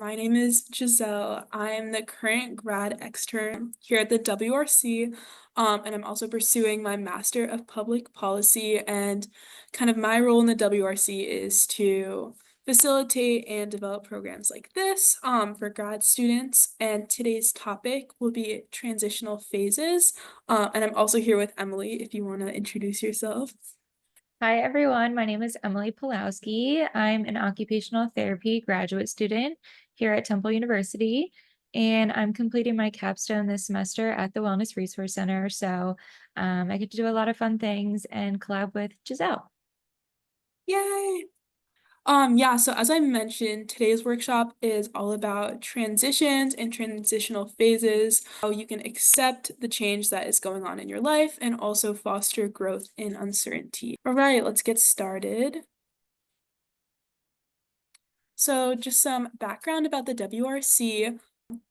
My name is Giselle. I'm the current grad extern here at the WRC, and I'm also pursuing my Master of Public Policy. And kind of my role in the WRC is to facilitate and develop programs like this for grad students. And today's topic will be transitional phases. And I'm also here with Emily if you want to introduce yourself. Hi, everyone. My name is Emily Pulowski. I'm an occupational therapy graduate student here at Temple University, and I'm completing my capstone this semester at the Wellness Resource Center. I get to do a lot of fun things and collab with Giselle. Yay! Yeah, so as I mentioned, today's workshop is all about transitions and transitional phases, how you can accept the change that is going on in your life and also foster growth in uncertainty. All right, let's get started. So just some background about the WRC.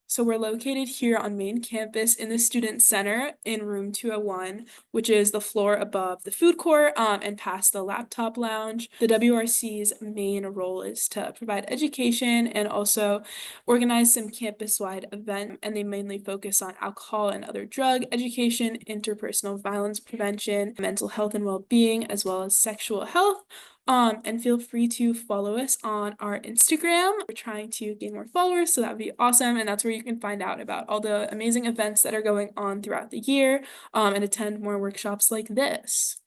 So we're located here on main campus in the Student Center in room 201, which is the floor above the food court and past the laptop lounge. The WRC's main role is to provide education and also organize some campus-wide events, and they mainly focus on alcohol and other drug education, interpersonal violence prevention, mental health and well-being, as well as sexual health. And feel free to follow us on our Instagram. We're trying to gain more followers, so that would be awesome. And that's where you can find out about all the amazing events that are going on throughout the year, and attend more workshops like this.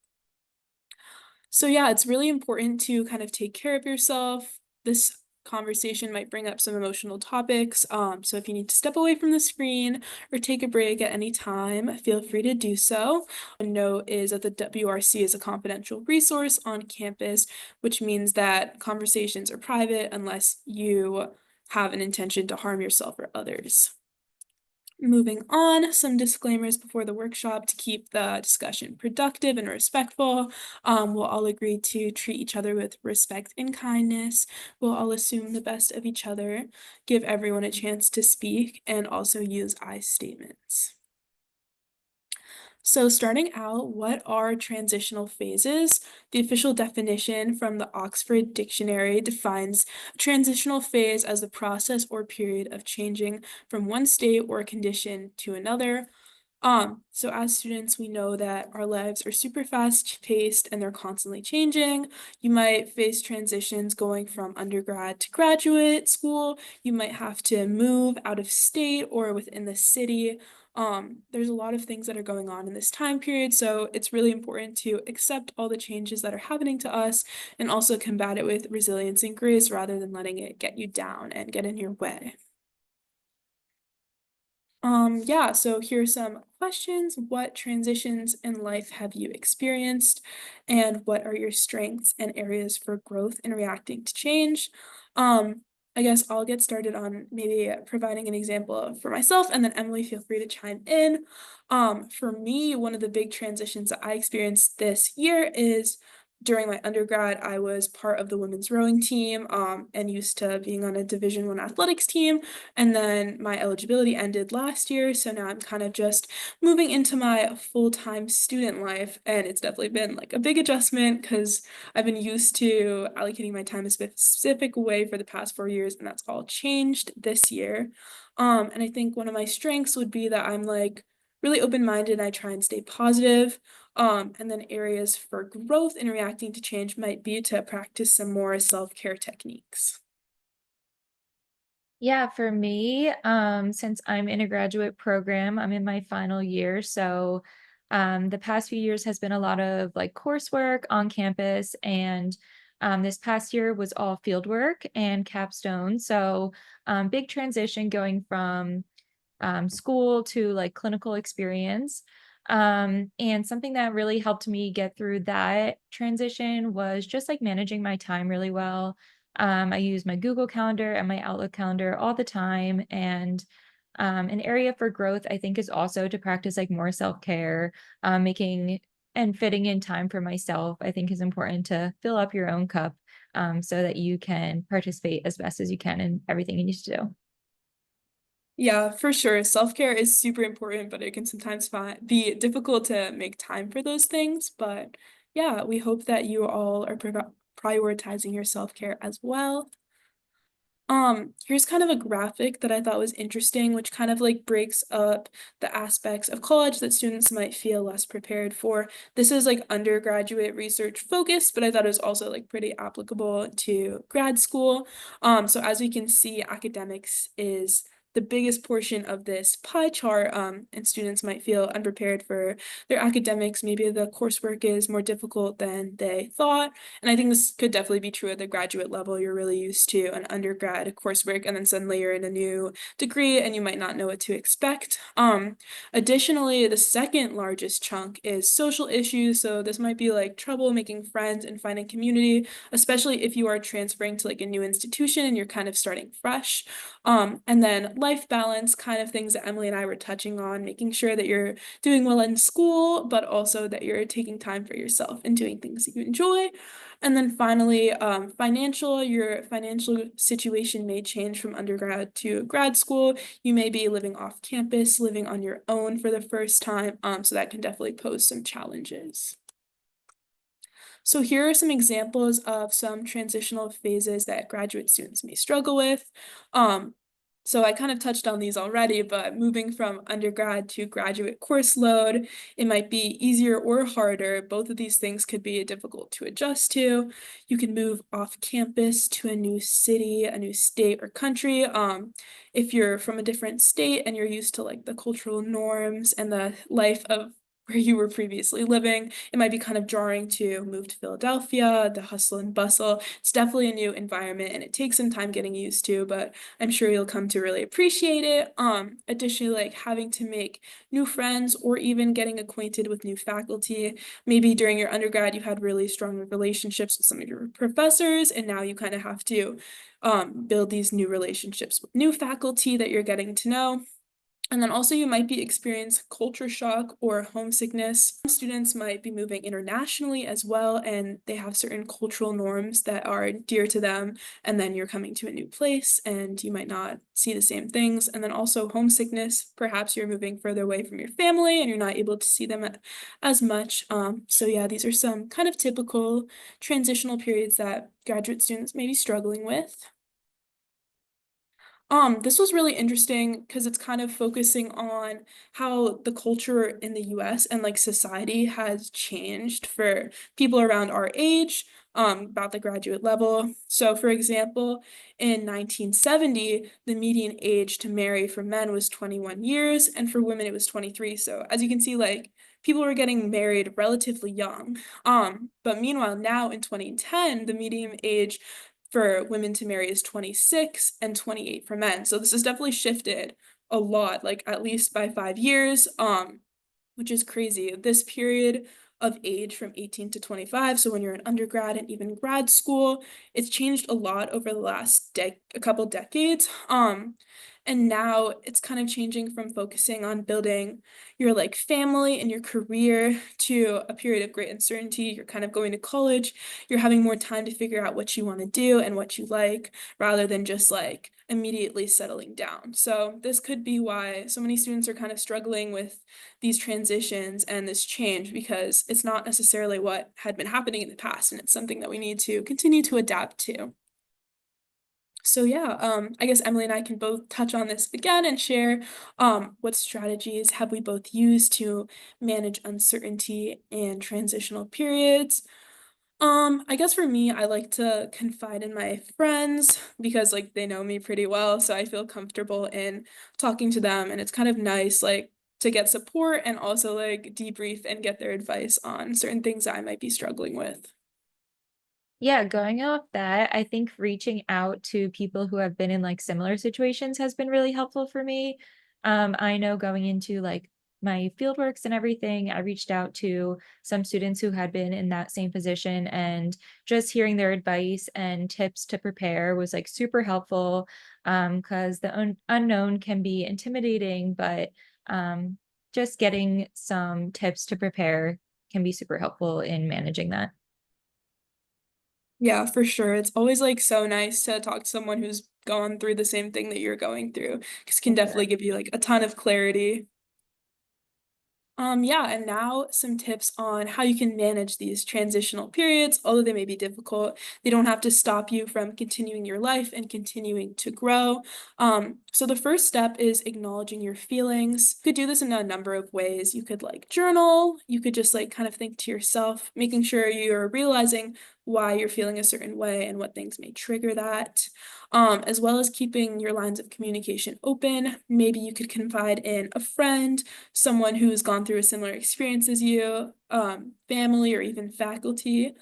So yeah, it's really important to kind of take care of yourself. This conversation might bring up some emotional topics. So if you need to step away from the screen or take a break at any time, feel free to do so. A note is that the WRC is a confidential resource on campus, which means that conversations are private unless you have an intention to harm yourself or others. Moving on, some disclaimers before the workshop to keep the discussion productive and respectful. We'll all agree to treat each other with respect and kindness. We'll all assume the best of each other, give everyone a chance to speak, and also use I statements. So starting out, what are transitional phases? The official definition from the Oxford Dictionary defines a transitional phase as the process or period of changing from one state or condition to another. So as students, we know that our lives are super fast paced and they're constantly changing. You might face transitions going from undergrad to graduate school. You might have to move out of state or within the city. There's a lot of things that are going on in this time period, so it's really important to accept all the changes that are happening to us and also combat it with resilience and grace rather than letting it get you down and get in your way. Yeah, so here's some questions. What transitions in life have you experienced? And what are your strengths and areas for growth in reacting to change? Um, I guess I'll get started on maybe providing an example for myself, and then Emily, feel free to chime in. For me, one of the big transitions that I experienced this year is during my undergrad, I was part of the women's rowing team, and used to being on a Division I athletics team. And then my eligibility ended last year, so now I'm kind of just moving into my full-time student life, and it's definitely been like a big adjustment because I've been used to allocating my time a specific way for the past 4 years, and that's all changed this year. And I think one of my strengths would be that I'm like really open-minded and I try and stay positive. And then areas for growth in reacting to change might be to practice some more self-care techniques. Yeah, for me, since I'm in a graduate program, I'm in my final year. The past few years has been a lot of like coursework on campus, and this past year was all field work and capstone. Big transition going from school to like clinical experience. And something that really helped me get through that transition was just like managing my time really well. I use my Google Calendar and my Outlook calendar all the time. And an area for growth, I think, is also to practice like more self care, making and fitting in time for myself. I think is important to fill up your own cup so that you can participate as best as you can in everything you need to do. Yeah, for sure. Self-care is super important, but it can sometimes be difficult to make time for those things. But yeah, we hope that you all are prioritizing your self-care as well. Here's kind of a graphic that I thought was interesting, which kind of like breaks up the aspects of college that students might feel less prepared for. This is like undergraduate research focused, but I thought it was also like pretty applicable to grad school. So as we can see, academics is the biggest portion of this pie chart, and students might feel unprepared for their academics. Maybe the coursework is more difficult than they thought. And I think this could definitely be true at the graduate level. You're really used to an undergrad coursework, and then suddenly you're in a new degree and you might not know what to expect. Additionally, the second largest chunk is social issues. So this might be like trouble making friends and finding community, especially if you are transferring to like a new institution and you're kind of starting fresh. And then life balance, kind of things that Emily and I were touching on, making sure that you're doing well in school, but also that you're taking time for yourself and doing things that you enjoy. And then finally, your financial situation may change from undergrad to grad school. You may be living off campus, living on your own for the first time, so that can definitely pose some challenges. So here are some examples of some transitional phases that graduate students may struggle with. So I kind of touched on these already, but moving from undergrad to graduate course load, it might be easier or harder. Both of these things could be difficult to adjust to. You can move off campus to a new city, a new state or country. If you're from a different state and you're used to like the cultural norms and the life of where you were previously living, it might be kind of jarring to move to Philadelphia, the hustle and bustle. It's definitely a new environment and it takes some time getting used to, but I'm sure you'll come to really appreciate it. Additionally, like having to make new friends or even getting acquainted with new faculty. Maybe during your undergrad, you had really strong relationships with some of your professors, and now you kind of have to build these new relationships with new faculty that you're getting to know. And then also you might be experiencing culture shock or homesickness. Some students might be moving internationally as well, and they have certain cultural norms that are dear to them. And then you're coming to a new place and you might not see the same things. And then also homesickness. Perhaps you're moving further away from your family and you're not able to see them as much. So yeah, these are some kind of typical transitional periods that graduate students may be struggling with. This was really interesting because it's kind of focusing on how the culture in the US and like society has changed for people around our age, about the graduate level. So, for example, in 1970, the median age to marry for men was 21 years, and for women it was 23. So, as you can see, like people were getting married relatively young. But meanwhile, now in 2010, the median age for women to marry is 26 and 28 for men. So this has definitely shifted a lot, like at least by 5 years, which is crazy. This period of age from 18 to 25, so when you're an undergrad and even grad school, it's changed a lot over the last a couple decades. And now it's kind of changing from focusing on building your like family and your career to a period of great uncertainty. You're kind of going to college, you're having more time to figure out what you want to do and what you like, rather than just like immediately settling down. So this could be why so many students are kind of struggling with these transitions and this change, because it's not necessarily what had been happening in the past, and it's something that we need to continue to adapt to. So yeah, I guess Emily and I can both touch on this again and share what strategies have we both used to manage uncertainty and transitional periods. I guess for me, I like to confide in my friends because like they know me pretty well, so I feel comfortable in talking to them, and it's kind of nice like to get support and also like debrief and get their advice on certain things that I might be struggling with. Yeah, going off that, I think reaching out to people who have been in like similar situations has been really helpful for me. I know going into like my field works and everything, I reached out to some students who had been in that same position, and just hearing their advice and tips to prepare was like super helpful. Because the unknown can be intimidating, but just getting some tips to prepare can be super helpful in managing that. Yeah, for sure. It's always like so nice to talk to someone who's gone through the same thing that you're going through, because it can definitely give you like a ton of clarity. Yeah, and now some tips on how you can manage these transitional periods. Although they may be difficult, they don't have to stop you from continuing your life and continuing to grow. So the first step is acknowledging your feelings. You could do this in a number of ways. You could like journal, you could just like kind of think to yourself, making sure you're realizing why you're feeling a certain way and what things may trigger that. As well as keeping your lines of communication open. Maybe you could confide in a friend, someone who's gone through a similar experience as you, family, or even faculty.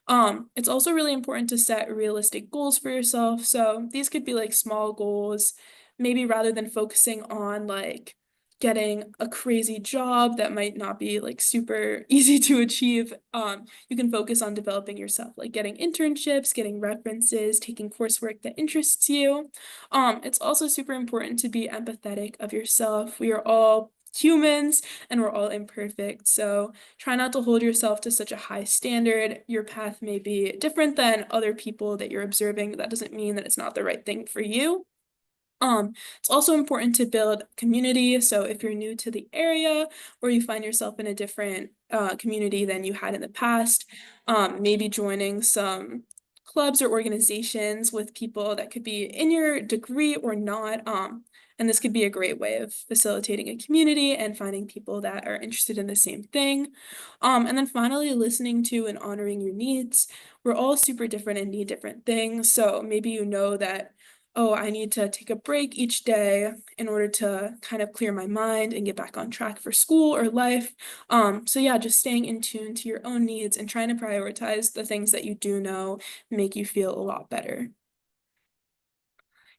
It's also really important to set realistic goals for yourself. So these could be like small goals, maybe rather than focusing on like getting a crazy job that might not be like super easy to achieve. You can focus on developing yourself, like getting internships, getting references, taking coursework that interests you. It's also super important to be empathetic of yourself. We are all humans and we're all imperfect. So try not to hold yourself to such a high standard. Your path may be different than other people that you're observing, but that doesn't mean that it's not the right thing for you. It's also important to build community. So if you're new to the area or you find yourself in a different community than you had in the past, maybe joining some clubs or organizations with people that could be in your degree or not. And this could be a great way of facilitating a community and finding people that are interested in the same thing. And then finally, listening to and honoring your needs. We're all super different and need different things. So maybe you know that, oh, I need to take a break each day in order to kind of clear my mind and get back on track for school or life. So yeah, just staying in tune to your own needs and trying to prioritize the things that you do know make you feel a lot better.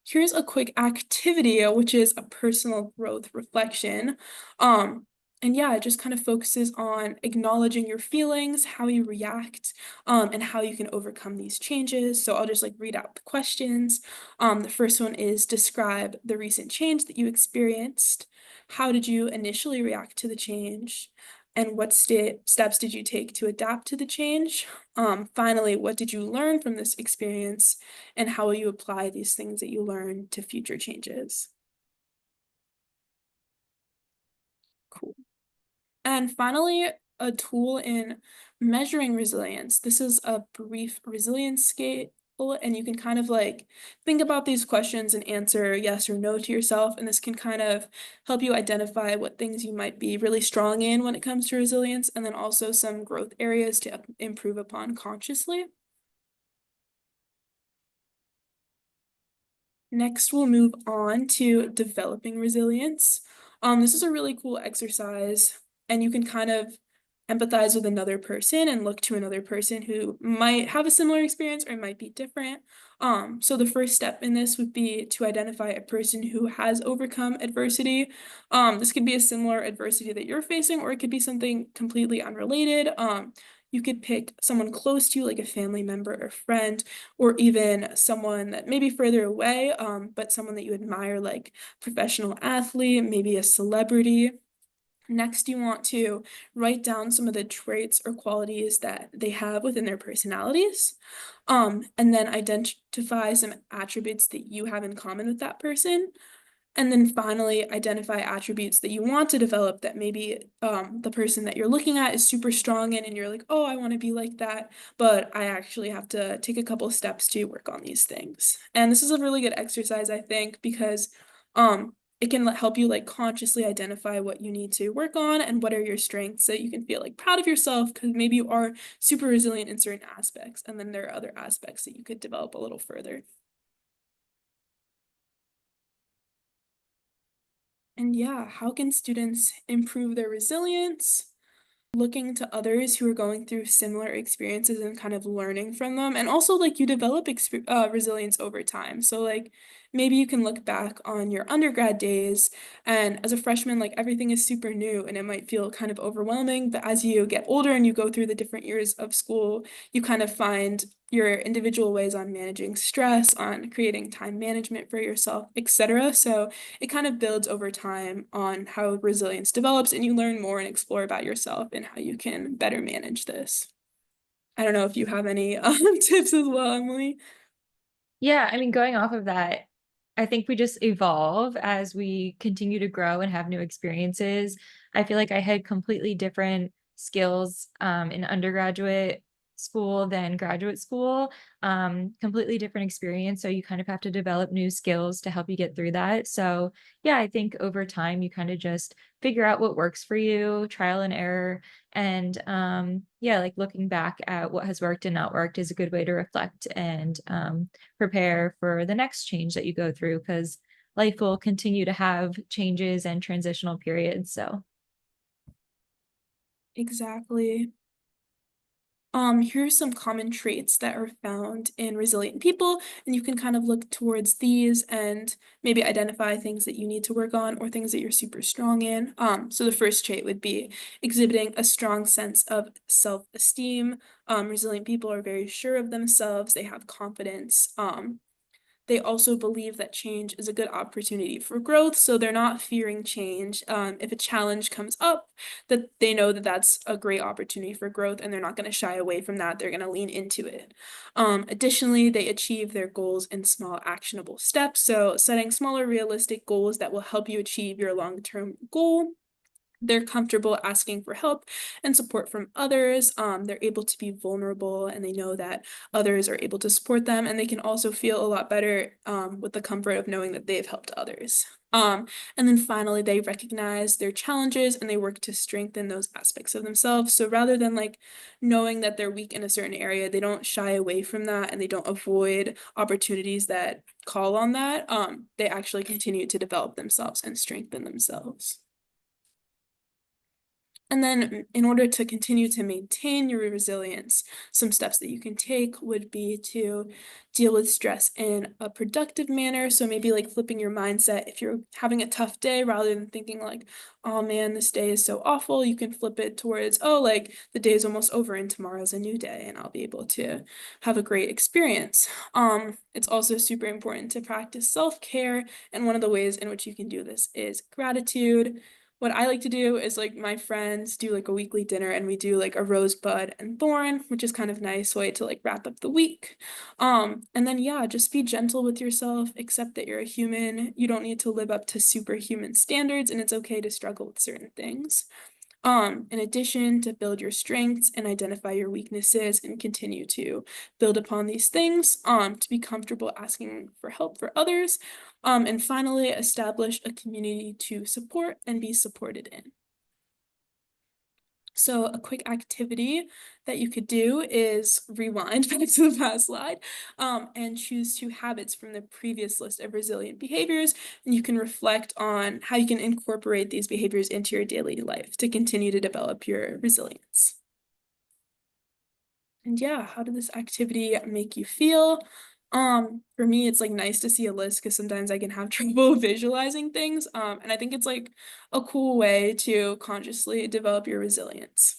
Here's a quick activity, which is a personal growth reflection. Um, and yeah, it just kind of focuses on acknowledging your feelings, how you react, and how you can overcome these changes. So I'll just like read out the questions. The first one is describe the recent change that you experienced. How did you initially react to the change? And what steps did you take to adapt to the change? Finally, what did you learn from this experience? And how will you apply these things that you learn to future changes? Cool. And finally, a tool in measuring resilience. This is a brief resilience scale, and you can kind of like think about these questions and answer yes or no to yourself. And this can kind of help you identify what things you might be really strong in when it comes to resilience, and then also some growth areas to improve upon consciously. Next, we'll move on to developing resilience. This is a really cool exercise, and you can kind of empathize with another person and look to another person who might have a similar experience or might be different. So the first step in this would be to identify a person who has overcome adversity. This could be a similar adversity that you're facing, or it could be something completely unrelated. You could pick someone close to you, like a family member or friend, or even someone that may be further away, but someone that you admire, like professional athlete, maybe a celebrity. Next, you want to write down some of the traits or qualities that they have within their personalities, and then identify some attributes that you have in common with that person. And then finally, identify attributes that you want to develop that maybe the person that you're looking at is super strong in, and you're like, oh, I want to be like that, but I actually have to take a couple of steps to work on these things. And this is a really good exercise, I think, because it can help you like consciously identify what you need to work on and what are your strengths so you can feel like proud of yourself because maybe you are super resilient in certain aspects, and then there are other aspects that you could develop a little further. And yeah, how can students improve their resilience? Looking to others who are going through similar experiences and kind of learning from them. And also, like, you develop resilience over time. So, like, maybe you can look back on your undergrad days, and as a freshman, like, everything is super new and it might feel kind of overwhelming. But as you get older and you go through the different years of school, you kind of find your individual ways on managing stress, on creating time management for yourself, etc. So, it kind of builds over time on how resilience develops, and you learn more and explore about yourself and how you can better manage this. I don't know if you have any tips as well, Emily. Yeah, I mean, going off of that, I think we just evolve as we continue to grow and have new experiences. I feel like I had completely different skills in undergraduate school than graduate school, completely different experience. So you kind of have to develop new skills to help you get through that. So, yeah, I think over time you kind of just figure out what works for you, trial and error. And yeah, like looking back at what has worked and not worked is a good way to reflect and prepare for the next change that you go through because life will continue to have changes and transitional periods. So, Exactly. Here are some common traits that are found in resilient people, and you can kind of look towards these and maybe identify things that you need to work on or things that you're super strong in. So the first trait would be exhibiting a strong sense of self-esteem. Resilient people are very sure of themselves, they have confidence. They also believe that change is a good opportunity for growth, so they're not fearing change. If a challenge comes up, that they know that that's a great opportunity for growth, and they're not going to shy away from that. They're going to lean into it. Additionally, they achieve their goals in small, actionable steps. So, setting smaller, realistic goals that will help you achieve your long-term goal. They're comfortable asking for help and support from others. They're able to be vulnerable and they know that others are able to support them. And they can also feel a lot better with the comfort of knowing that they've helped others. And then finally, they recognize their challenges and they work to strengthen those aspects of themselves. So rather than like knowing that they're weak in a certain area, they don't shy away from that and they don't avoid opportunities that call on that. They actually continue to develop themselves and strengthen themselves. And then in order to continue to maintain your resilience, some steps that you can take would be to deal with stress in a productive manner. So maybe like flipping your mindset. If you're having a tough day, rather than thinking like, oh man, this day is so awful, you can flip it towards, oh, like the day is almost over and tomorrow's a new day and I'll be able to have a great experience. It's also super important to practice self-care. And one of the ways in which you can do this is gratitude. What I like to do is like my friends do like a weekly dinner and we do like a rosebud and thorn, which is kind of nice way to like wrap up the week. And then yeah, just be gentle with yourself, accept that you're a human. You don't need to live up to superhuman standards and it's okay to struggle with certain things. In addition, to build your strengths and identify your weaknesses and continue to build upon these things, to be comfortable asking for help for others. And finally, establish a community to support and be supported in. So a quick activity that you could do is rewind back to the past slide, and choose two habits from the previous list of resilient behaviors, and you can reflect on how you can incorporate these behaviors into your daily life to continue to develop your resilience. And yeah, how did this activity make you feel? For me, it's like nice to see a list because sometimes I can have trouble visualizing things. And I think it's like a cool way to consciously develop your resilience.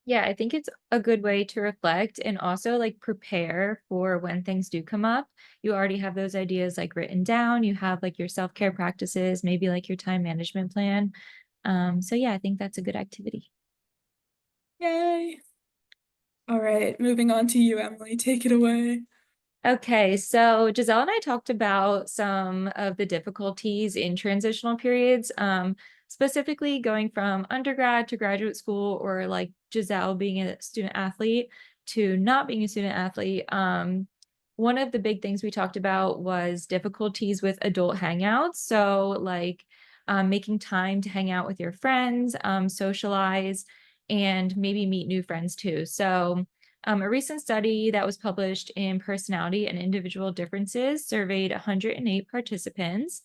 yeah, I think it's a good way to reflect and also like prepare for when things do come up. You already have those ideas like written down, you have like your self care practices, maybe like your time management plan. So, yeah, I think that's a good activity. Yay. All right, moving on to you, Emily. Take it away. Okay, so Giselle and I talked about some of the difficulties in transitional periods, specifically going from undergrad to graduate school, or like Giselle being a student athlete to not being a student athlete. One of the big things we talked about was difficulties with adult hangouts. So, like making time to hang out with your friends, socialize, and maybe meet new friends too. So, a recent study that was published in Personality and Individual Differences surveyed 108 participants,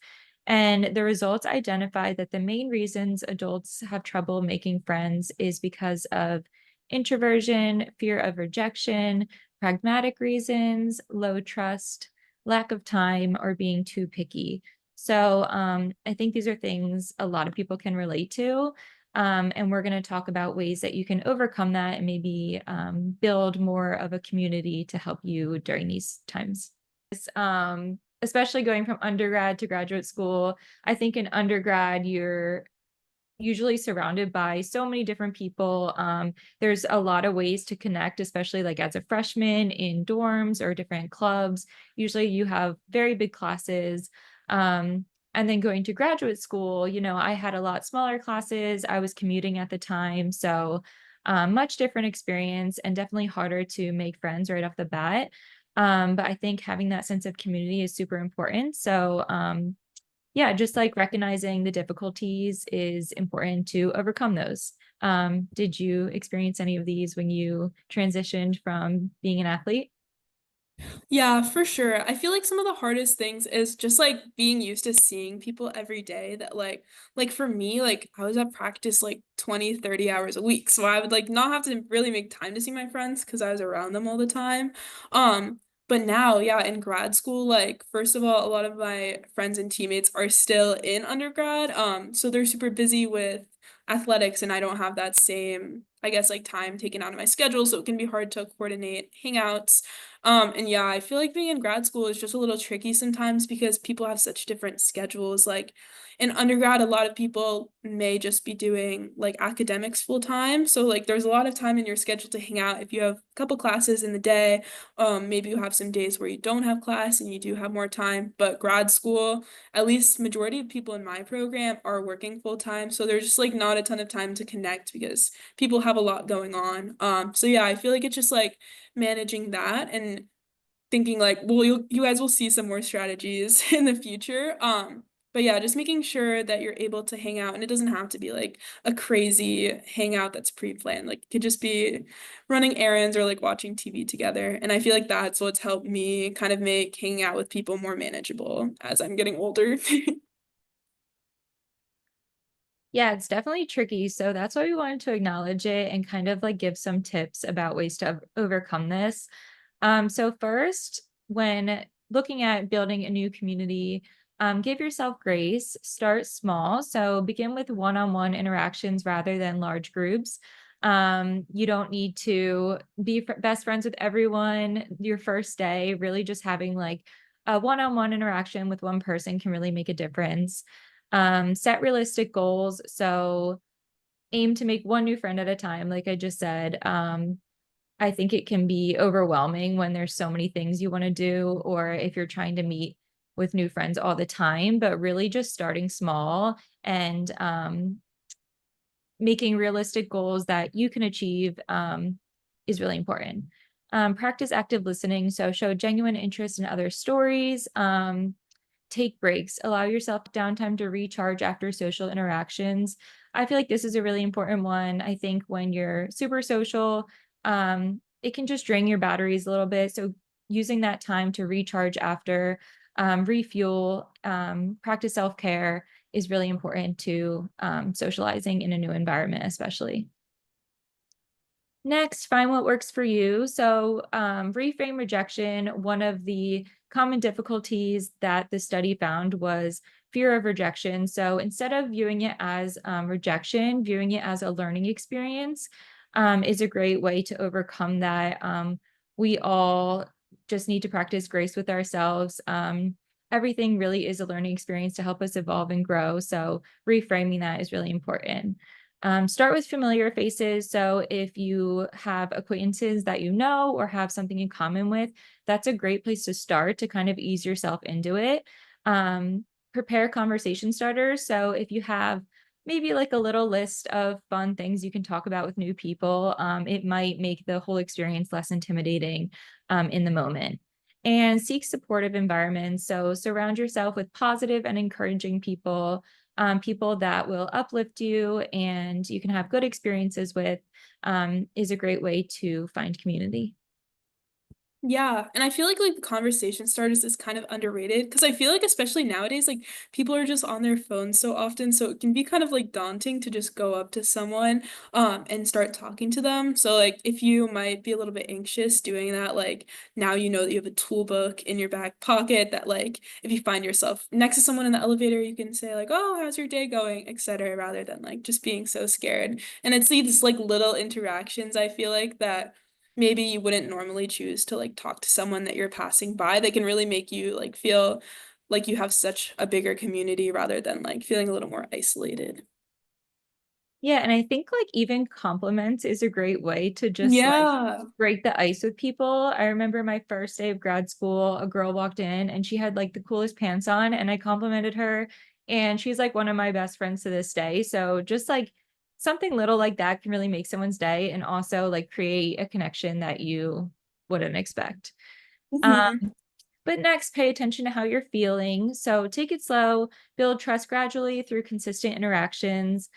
and the results identified that the main reasons adults have trouble making friends is because of introversion, fear of rejection, pragmatic reasons, low trust, lack of time, or being too picky. So I think these are things a lot of people can relate to. And we're going to talk about ways that you can overcome that and maybe build more of a community to help you during these times. Especially going from undergrad to graduate school, I think in undergrad, you're usually surrounded by so many different people. There's a lot of ways to connect, especially like as a freshman in dorms or different clubs. Usually you have very big classes. And then going to graduate school, I had a lot smaller classes. I was commuting at the time. So, much different experience and definitely harder to make friends right off the bat. But I think having that sense of community is super important. So, yeah, just like recognizing the difficulties is important to overcome those. Did you experience any of these when you transitioned from being an athlete? Yeah, for sure. I feel like some of the hardest things is just like being used to seeing people every day that like for me, like I was at practice like 20, 30 hours a week. So I would like not have to really make time to see my friends because I was around them all the time. But now, yeah, in grad school, like first of all, a lot of my friends and teammates are still in undergrad. So they're super busy with athletics and I don't have that same, I guess, like time taken out of my schedule, so it can be hard to coordinate hangouts. And yeah, I feel like being in grad school is just a little tricky sometimes because people have such different schedules. Like in undergrad, a lot of people may just be doing like academics full time. So like there's a lot of time in your schedule to hang out if you have a couple classes in the day. Maybe you have some days where you don't have class and you do have more time. But grad school, at least majority of people in my program are working full time. So there's just like not a ton of time to connect because people have a lot going on. So yeah, I feel like it's just like managing that and thinking like, well, you guys will see some more strategies in the future. But yeah, just making sure that you're able to hang out, and it doesn't have to be like a crazy hangout that's pre-planned. Like it could just be running errands or like watching TV together. And I feel like that's what's helped me kind of make hanging out with people more manageable as I'm getting older. Yeah, it's definitely tricky. So that's why we wanted to acknowledge it and kind of like give some tips about ways to overcome this. So first, when looking at building a new community, give yourself grace, start small. So begin with one-on-one interactions rather than large groups. You don't need to be best friends with everyone your first day. Really just having like a one-on-one interaction with one person can really make a difference. Set realistic goals. So aim to make one new friend at a time, like I just said. I think it can be overwhelming when there's so many things you want to do, or if you're trying to meet with new friends all the time, but really just starting small and making realistic goals that you can achieve is really important. Practice active listening. So show genuine interest in other stories. Take breaks, allow yourself downtime to recharge after social interactions. I feel like this is a really important one. I think when you're super social, it can just drain your batteries a little bit. So using that time to recharge after, refuel, practice self-care is really important to socializing in a new environment, especially. Next, find what works for you. So, reframe rejection. One of the common difficulties that the study found was fear of rejection. So, instead of viewing it as rejection, viewing it as a learning experience is a great way to overcome that. We all just need to practice grace with ourselves. Everything really is a learning experience to help us evolve and grow. So, reframing that is really important. Start with familiar faces. So if you have acquaintances that you know or have something in common with, that's a great place to start to kind of ease yourself into it. Um, Prepare conversation starters. So if you have maybe like a little list of fun things you can talk about with new people, it might make the whole experience less intimidating in the moment. And seek supportive environments. So surround yourself with positive and encouraging people, people that will uplift you and you can have good experiences with, is a great way to find community. Yeah, and I feel like the conversation starters is kind of underrated because I feel like especially nowadays like people are just on their phones so often, so it can be kind of like daunting to just go up to someone and start talking to them. So like if you might be a little bit anxious doing that, like now you know that you have a tool book in your back pocket that like if you find yourself next to someone in the elevator, you can say like, "Oh, how's your day going?" etc. rather than like just being so scared. And it's these like little interactions I feel like that maybe you wouldn't normally choose to like talk to someone that you're passing by that can really make you like feel like you have such a bigger community rather than like feeling a little more isolated. Yeah, and I think like even compliments is a great way to just like Yeah. break the ice with people. I remember my first day of grad school, a girl walked in and she had like the coolest pants on, and I complimented her, and she's like one of my best friends to this day. So just like something little like that can really make someone's day and also like create a connection that you wouldn't expect. Um, Hmm. but next, pay attention to how you're feeling. So take it slow, build trust gradually through consistent interactions,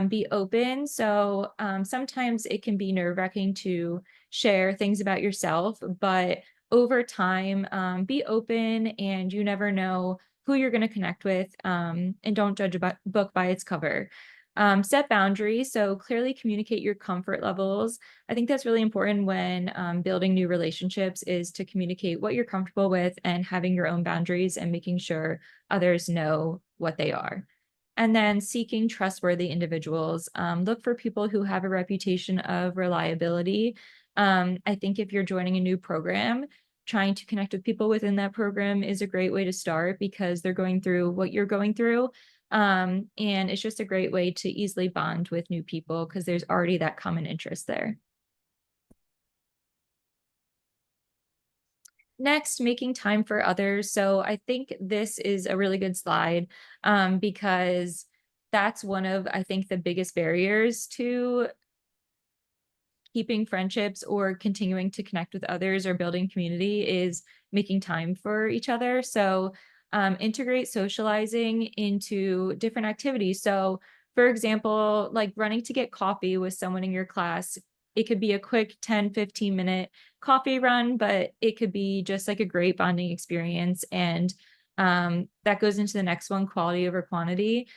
be open. So sometimes it can be nerve wracking to share things about yourself, but over time, be open, and you never know who you're going to connect with. And don't judge a book by its cover. Set boundaries. So clearly communicate your comfort levels. I think that's really important when building new relationships, is to communicate what you're comfortable with and having your own boundaries and making sure others know what they are. And then seeking trustworthy individuals. Look for people who have a reputation of reliability. I think if you're joining a new program, trying to connect with people within that program is a great way to start because they're going through what you're going through. And it's just a great way to easily bond with new people because there's already that common interest there. Next, making time for others. So I think this is a really good slide, because that's one of, I think, the biggest barriers to keeping friendships or continuing to connect with others or building community, is making time for each other. So integrate socializing into different activities. So for example, like running to get coffee with someone in your class, it could be a quick 10-15 minute coffee run, but it could be just like a great bonding experience. And that goes into the next one, quality over quantity.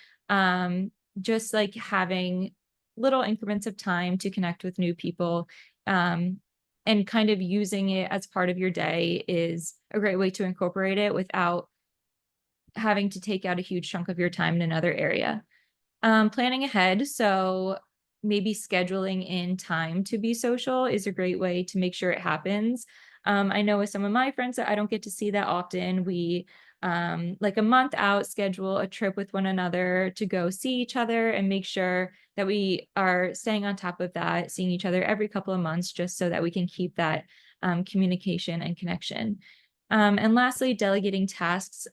Just like having little increments of time to connect with new people, um, and kind of using it as part of your day is a great way to incorporate it without having to take out a huge chunk of your time in another area. Planning ahead. So maybe scheduling in time to be social is a great way to make sure it happens. I know with some of my friends that I don't get to see that often, we like a month out schedule a trip with one another to go see each other and make sure that we are staying on top of that, seeing each other every couple of months, just so that we can keep that communication and connection. And lastly, delegating tasks,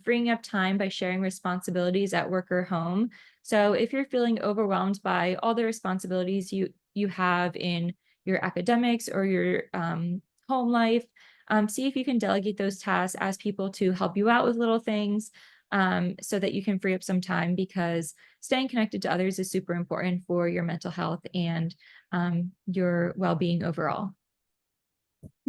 freeing up time by sharing responsibilities at work or home. So if you're feeling overwhelmed by all the responsibilities you have in your academics or your home life, see if you can delegate those tasks, ask people to help you out with little things, so that you can free up some time, because staying connected to others is super important for your mental health and your well-being overall.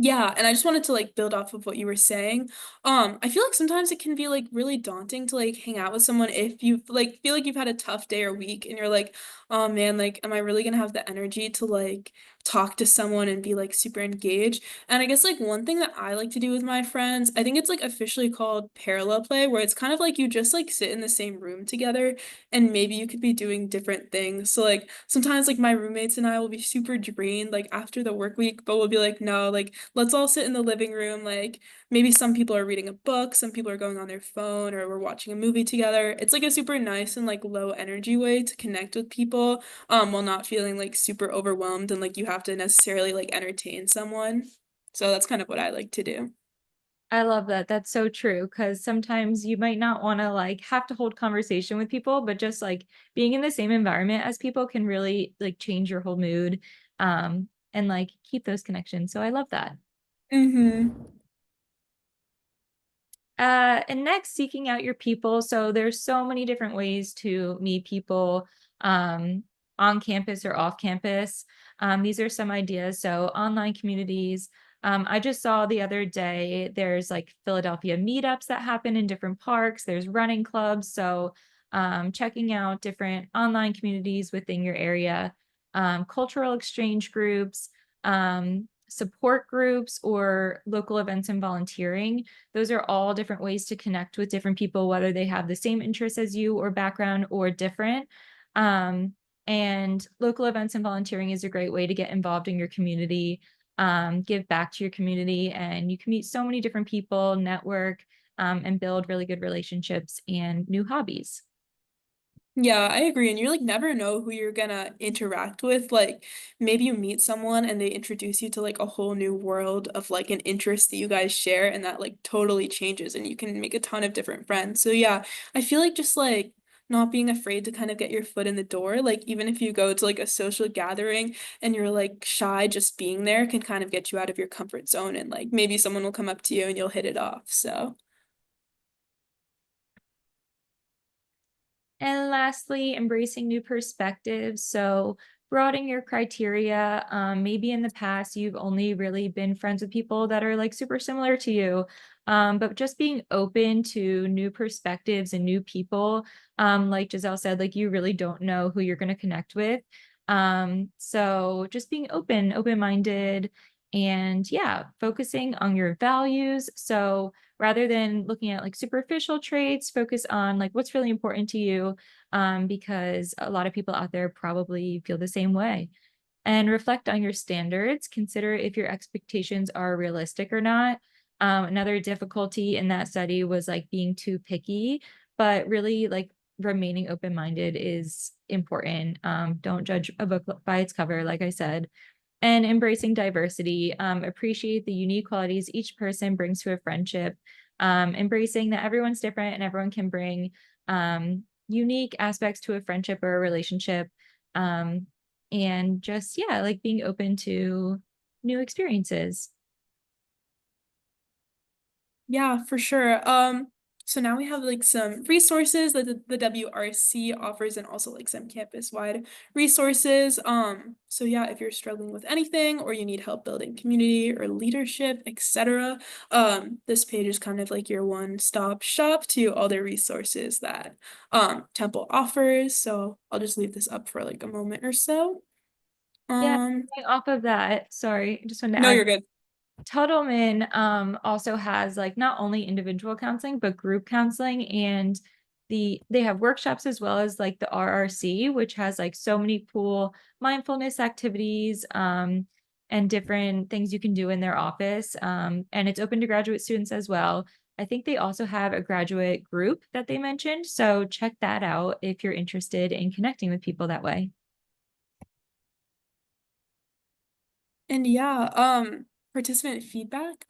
Yeah, and I just wanted to like build off of what you were saying. I feel like sometimes it can be like really daunting to like hang out with someone if you like feel like you've had a tough day or week and you're like, oh man, like am I really gonna have the energy to like talk to someone and be like super engaged? And I guess like one thing that I like to do with my friends, I think it's like officially called parallel play, where it's kind of like you just like sit in the same room together and maybe you could be doing different things. So like sometimes like my roommates and I will be super drained like after the work week, but we'll be like, no, like let's all sit in the living room. Like maybe some people are reading a book, some people are going on their phone, or we're watching a movie together. It's like a super nice and like low energy way to connect with people, while not feeling like super overwhelmed and like you have to necessarily like entertain someone. So that's kind of what I like to do. I love that. That's so true, because sometimes you might not want to like have to hold conversation with people, but just like being in the same environment as people can really like change your whole mood, and like keep those connections. So I love that. Mm-hmm. And next, seeking out your people. So there's so many different ways to meet people, um, on campus or off campus. These are some ideas. So online communities. I just saw the other day, there's like Philadelphia meetups that happen in different parks. There's running clubs. So checking out different online communities within your area, cultural exchange groups, support groups, or local events and volunteering. Those are all different ways to connect with different people, whether they have the same interests as you or background or different. Um, and local events and volunteering is a great way to get involved in your community, give back to your community, and you can meet so many different people, network, and build really good relationships and new hobbies. Yeah, I agree. And you like never know who you're gonna interact with. Like maybe you meet someone and they introduce you to like a whole new world of like an interest that you guys share and that like totally changes and you can make a ton of different friends. So yeah, I feel like just like not being afraid to kind of get your foot in the door, like even if you go to like a social gathering and you're like shy, just being there can kind of get you out of your comfort zone and like maybe someone will come up to you and you'll hit it off. So And lastly, embracing new perspectives. So, broadening your criteria. Maybe in the past, you've only really been friends with people that are like super similar to you. But just being open to new perspectives and new people. Like Giselle said, like you really don't know who you're going to connect with. So, just being open minded, and yeah, focusing on your values. So, rather than looking at like superficial traits, focus on like what's really important to you, because a lot of people out there probably feel the same way. And reflect on your standards. Consider if your expectations are realistic or not. Another difficulty in that study was like being too picky, but really like remaining open minded is important. Don't judge a book by its cover, like I said, and embracing diversity. Appreciate the unique qualities each person brings to a friendship. Embracing that everyone's different and everyone can bring unique aspects to a friendship or a relationship. Um, and just, yeah, like being open to new experiences. yeah, for sure. So now we have like some resources that the WRC offers and also like some campus-wide resources. So yeah, if you're struggling with anything or you need help building community or leadership, etc., this page is kind of like your one-stop shop to all the resources that Temple offers. So I'll just leave this up for like a moment or so. Yeah, Um, going off of that, sorry, I just wanted to no, add you're good. Tuttleman also has like not only individual counseling but group counseling, and they have workshops as well as like the RRC, which has like so many cool mindfulness activities, and different things you can do in their office, and it's open to graduate students as well. I think they also have a graduate group that they mentioned, so check that out if you're interested in connecting with people that way. And yeah, participant feedback.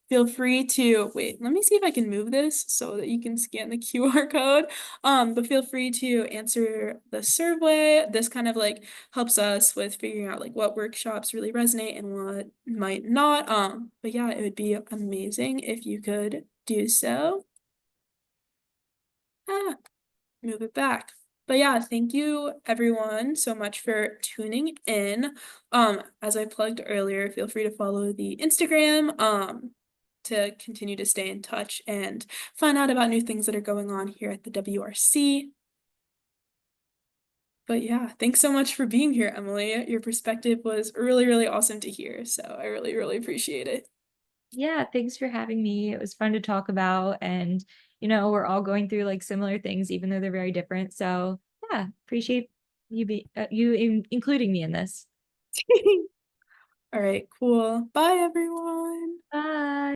Feel free to wait, let me see if I can move this so that you can scan the QR code. But feel free to answer the survey. This kind of like helps us with figuring out like what workshops really resonate and what might not. But yeah, it would be amazing if you could do so. Ah, move it back. But yeah, thank you everyone so much for tuning in. As I plugged earlier, feel free to follow the Instagram to continue to stay in touch and find out about new things that are going on here at the WRC. But yeah, thanks so much for being here, Emily. Your perspective was really, really awesome to hear. So I really, really appreciate it. Yeah, thanks for having me. It was fun to talk about, and we're all going through like similar things even though they're very different. So, yeah, appreciate you including me in this. All right, cool. Bye, everyone. Bye.